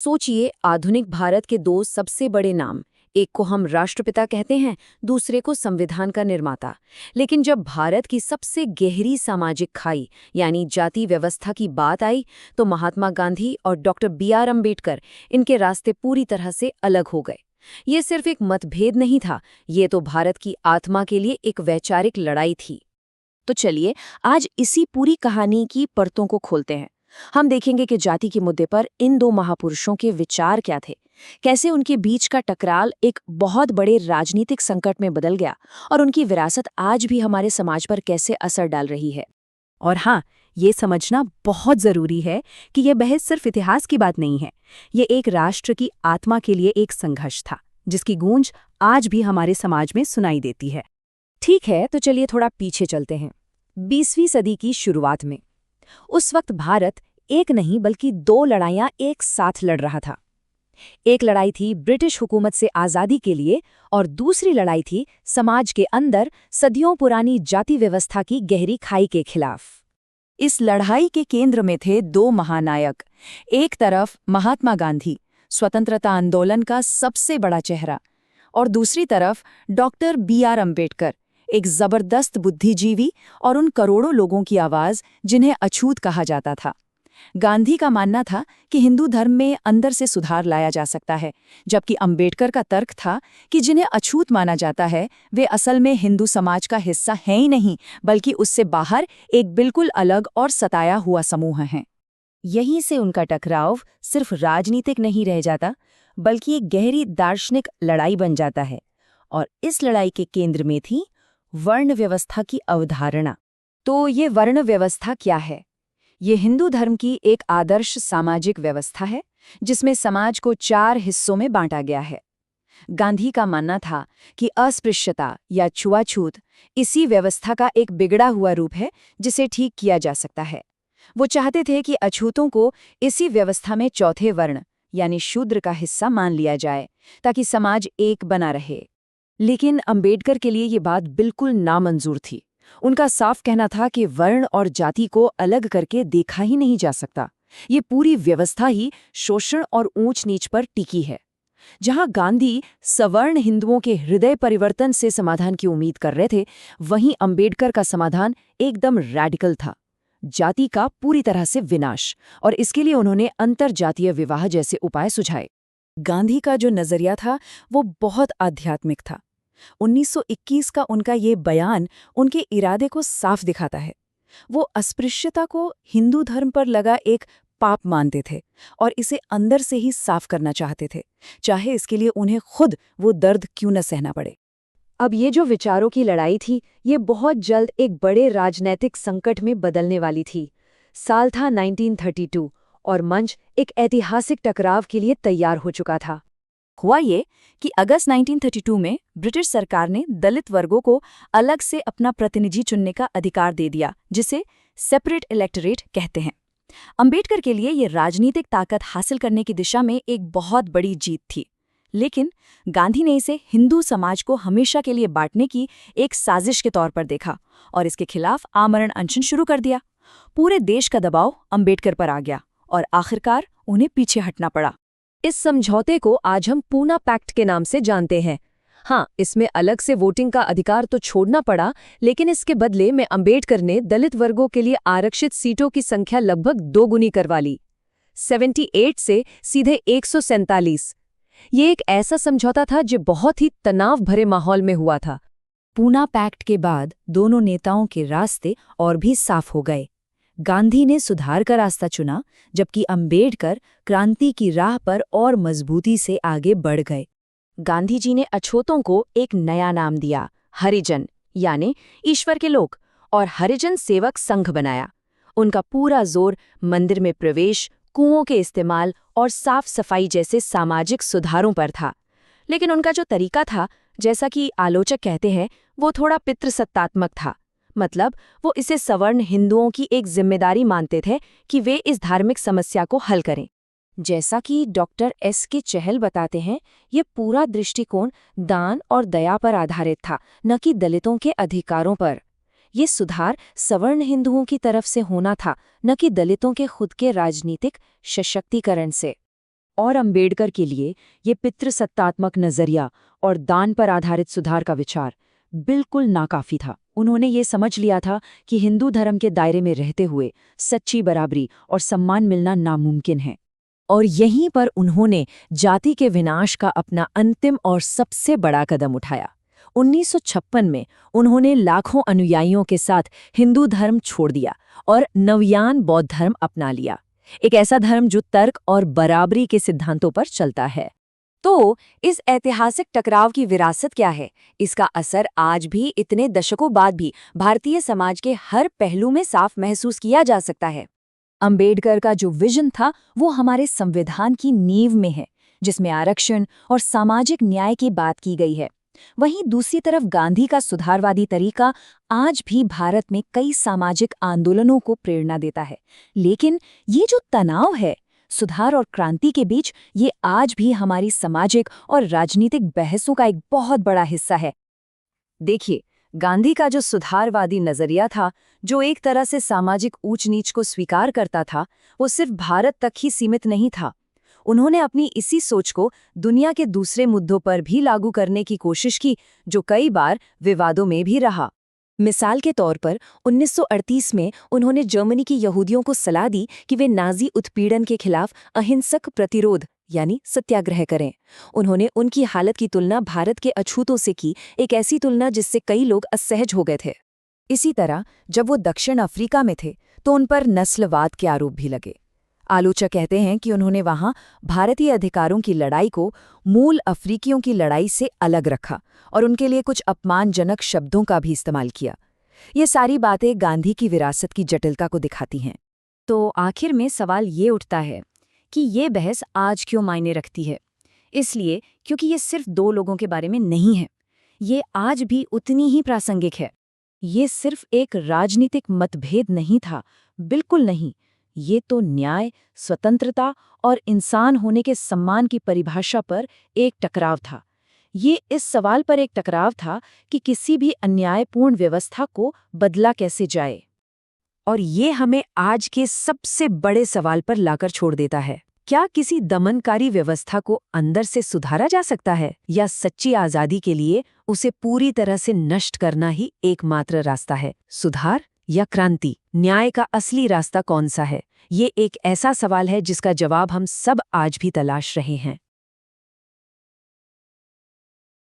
सोचिए, आधुनिक भारत के दो सबसे बड़े नाम, एक को हम राष्ट्रपिता कहते हैं, दूसरे को संविधान का निर्माता। लेकिन जब भारत की सबसे गहरी सामाजिक खाई यानी जाति व्यवस्था की बात आई, तो महात्मा गांधी और डॉक्टर बी.आर. अम्बेडकर इनके रास्ते पूरी तरह से अलग हो गए। ये सिर्फ एक मतभेद नहीं था, ये तो भारत की आत्मा के लिए एक वैचारिक लड़ाई थी। तो चलिए, आज इसी पूरी कहानी की परतों को खोलते हैं। हम देखेंगे कि जाति के मुद्दे पर इन दो महापुरुषों के विचार क्या थे, कैसे उनके बीच का टकराव एक बहुत बड़े राजनीतिक संकट में बदल गया और उनकी विरासत आज भी हमारे समाज पर कैसे असर डाल रही है। और हाँ, ये समझना बहुत जरूरी है कि यह बहस सिर्फ इतिहास की बात नहीं है। ये एक राष्ट्र की आत्मा के लिए एक संघर्ष था, जिसकी गूंज आज भी हमारे समाज में सुनाई देती है। ठीक है, तो चलिए थोड़ा पीछे चलते हैं। 20वीं सदी की शुरुआत में उस वक्त भारत एक नहीं बल्कि दो लड़ाइयां एक साथ लड़ रहा था। एक लड़ाई थी ब्रिटिश हुकूमत से आज़ादी के लिए और दूसरी लड़ाई थी समाज के अंदर सदियों पुरानी जाति व्यवस्था की गहरी खाई के खिलाफ। इस लड़ाई के केंद्र में थे दो महानायक। एक तरफ महात्मा गांधी, स्वतंत्रता आंदोलन का सबसे बड़ा चेहरा, और दूसरी तरफ डॉक्टर बी.आर. अम्बेडकर, एक जबरदस्त बुद्धिजीवी और उन करोड़ों लोगों की आवाज जिन्हें अछूत कहा जाता था। गांधी का मानना था कि हिंदू धर्म में अंदर से सुधार लाया जा सकता है, जबकि अम्बेडकर का तर्क था कि जिन्हें अछूत माना जाता है वे असल में हिंदू समाज का हिस्सा हैं ही नहीं, बल्कि उससे बाहर एक बिल्कुल अलग और सताया हुआ समूह हैं। यहीं से उनका टकराव सिर्फ राजनीतिक नहीं रह जाता, बल्कि एक गहरी दार्शनिक लड़ाई बन जाता है। और इस लड़ाई के केंद्र में थी वर्ण व्यवस्था की अवधारणा। तो ये वर्ण व्यवस्था क्या है? ये हिंदू धर्म की एक आदर्श सामाजिक व्यवस्था है, जिसमें समाज को 4 हिस्सों में बांटा गया है। गांधी का मानना था कि अस्पृश्यता या छुआछूत इसी व्यवस्था का एक बिगड़ा हुआ रूप है, जिसे ठीक किया जा सकता है। वो चाहते थे कि अछूतों को इसी व्यवस्था में चौथे वर्ण यानी शूद्र का हिस्सा मान लिया जाए, ताकि समाज एक बना रहे। लेकिन अम्बेडकर के लिए ये बात बिल्कुल नामंजूर थी। उनका साफ कहना था कि वर्ण और जाति को अलग करके देखा ही नहीं जा सकता। ये पूरी व्यवस्था ही शोषण और ऊंच नीच पर टिकी है। जहां गांधी सवर्ण हिंदुओं के हृदय परिवर्तन से समाधान की उम्मीद कर रहे थे, वहीं अम्बेडकर का समाधान एकदम रैडिकल था, जाति का पूरी तरह से विनाश, और इसके लिए उन्होंने अंतरजातीय विवाह जैसे उपाय सुझाए। गांधी का जो नजरिया था वो बहुत आध्यात्मिक था। 1921 का उनका ये बयान उनके इरादे को साफ दिखाता है। वो अस्पृश्यता को हिंदू धर्म पर लगा एक पाप मानते थे और इसे अंदर से ही साफ करना चाहते थे, चाहे इसके लिए उन्हें खुद वो दर्द क्यों न सहना पड़े। अब ये जो विचारों की लड़ाई थी, ये बहुत जल्द एक बड़े राजनैतिक संकट में बदलने वाली थी। साल था 1932 और मंच एक ऐतिहासिक टकराव के लिए तैयार हो चुका था। हुआ ये कि अगस्त 1932 में ब्रिटिश सरकार ने दलित वर्गों को अलग से अपना प्रतिनिधि चुनने का अधिकार दे दिया, जिसे सेपरेट इलेक्टोरेट कहते हैं। अम्बेडकर के लिए ये राजनीतिक ताकत हासिल करने की दिशा में एक बहुत बड़ी जीत थी। लेकिन गांधी ने इसे हिंदू समाज को हमेशा के लिए बांटने की एक साजिश के तौर पर देखा और इसके खिलाफ आमरण अनशन शुरू कर दिया। पूरे देश का दबाव अम्बेडकर पर आ गया और आखिरकार उन्हें पीछे हटना पड़ा। इस समझौते को आज हम पूना पैक्ट के नाम से जानते हैं। हाँ, इसमें अलग से वोटिंग का अधिकार तो छोड़ना पड़ा, लेकिन इसके बदले में अम्बेडकर ने दलित वर्गों के लिए आरक्षित सीटों की संख्या लगभग 2 गुनी करवा ली, 78 से सीधे 147। ये एक ऐसा समझौता था जो बहुत ही तनाव भरे माहौल में हुआ था। पूना पैक्ट के बाद दोनों नेताओं के रास्ते और भी साफ हो गए। गांधी ने सुधार का रास्ता चुना, जबकि अम्बेडकर क्रांति की राह पर और मजबूती से आगे बढ़ गए। गांधी जी ने अछूतों को एक नया नाम दिया, हरिजन यानी ईश्वर के लोग, और हरिजन सेवक संघ बनाया। उनका पूरा जोर मंदिर में प्रवेश, कुओं के इस्तेमाल और साफ सफाई जैसे सामाजिक सुधारों पर था। लेकिन उनका जो तरीका था, जैसा कि आलोचक कहते हैं, वो थोड़ा पितृसत्तात्मक था। मतलब वो इसे सवर्ण हिंदुओं की एक जिम्मेदारी मानते थे कि वे इस धार्मिक समस्या को हल करें। जैसा कि डॉक्टर S.K. चहल बताते हैं, ये पूरा दृष्टिकोण दान और दया पर आधारित था, न कि दलितों के अधिकारों पर। ये सुधार सवर्ण हिंदुओं की तरफ से होना था, न कि दलितों के खुद के राजनीतिक सशक्तिकरण से। और अंबेडकर के लिए ये पितृसत्तात्मक नजरिया और दान पर आधारित सुधार का विचार बिल्कुल नाकाफी था। उन्होंने ये समझ लिया था कि हिंदू धर्म के दायरे में रहते हुए सच्ची बराबरी और सम्मान मिलना नामुमकिन है। और यहीं पर उन्होंने जाति के विनाश का अपना अंतिम और सबसे बड़ा कदम उठाया। 1956 में उन्होंने लाखों अनुयायियों के साथ हिंदू धर्म छोड़ दिया और नवयान बौद्ध धर्म अपना लिया, एक ऐसा धर्म जो तर्क और बराबरी के सिद्धांतों पर चलता है। तो इस ऐतिहासिक टकराव की विरासत क्या है? इसका असर आज भी इतने दशकों बाद भी भारतीय समाज के हर पहलू में साफ महसूस किया जा सकता है। अंबेडकर का जो विजन था वो हमारे संविधान की नींव में है, जिसमें आरक्षण और सामाजिक न्याय की बात की गई है। वहीं दूसरी तरफ गांधी का सुधारवादी तरीका आज भी भारत में कई सामाजिक आंदोलनों को प्रेरणा देता है। लेकिन ये जो तनाव है सुधार और क्रांति के बीच, ये आज भी हमारी सामाजिक और राजनीतिक बहसों का एक बहुत बड़ा हिस्सा है। देखिए, गांधी का जो सुधारवादी नजरिया था, जो एक तरह से सामाजिक ऊंच नीच को स्वीकार करता था, वो सिर्फ भारत तक ही सीमित नहीं था। उन्होंने अपनी इसी सोच को दुनिया के दूसरे मुद्दों पर भी लागू करने की कोशिश की, जो कई बार विवादों में भी रहा। मिसाल के तौर पर 1938 में उन्होंने जर्मनी की यहूदियों को सलाह दी कि वे नाजी उत्पीड़न के खिलाफ अहिंसक प्रतिरोध यानी सत्याग्रह करें। उन्होंने उनकी हालत की तुलना भारत के अछूतों से की, एक ऐसी तुलना जिससे कई लोग असहज हो गए थे। इसी तरह जब वो दक्षिण अफ्रीका में थे तो उन पर नस्लवाद के आरोप भी लगे। आलोचक कहते हैं कि उन्होंने वहां भारतीय अधिकारों की लड़ाई को मूल अफ्रीकियों की लड़ाई से अलग रखा और उनके लिए कुछ अपमानजनक शब्दों का भी इस्तेमाल किया। ये सारी बातें गांधी की विरासत की जटिलता को दिखाती हैं। तो आखिर में सवाल ये उठता है कि ये बहस आज क्यों मायने रखती है? इसलिए क्योंकि ये सिर्फ दो लोगों के बारे में नहीं है, ये आज भी उतनी ही प्रासंगिक है। ये सिर्फ एक राजनीतिक मतभेद नहीं था, बिल्कुल नहीं। ये तो न्याय, स्वतंत्रता और इंसान होने के सम्मान की परिभाषा पर एक टकराव था। ये इस सवाल पर एक टकराव था कि किसी भी अन्यायपूर्ण व्यवस्था को बदला कैसे जाए। और ये हमें आज के सबसे बड़े सवाल पर लाकर छोड़ देता है, क्या किसी दमनकारी व्यवस्था को अंदर से सुधारा जा सकता है, या सच्ची आज़ादी के लिए उसे पूरी तरह से नष्ट करना ही एकमात्र रास्ता है? सुधार या क्रांति? न्याय का असली रास्ता कौन सा है? ये एक ऐसा सवाल है जिसका जवाब हम सब आज भी तलाश रहे हैं।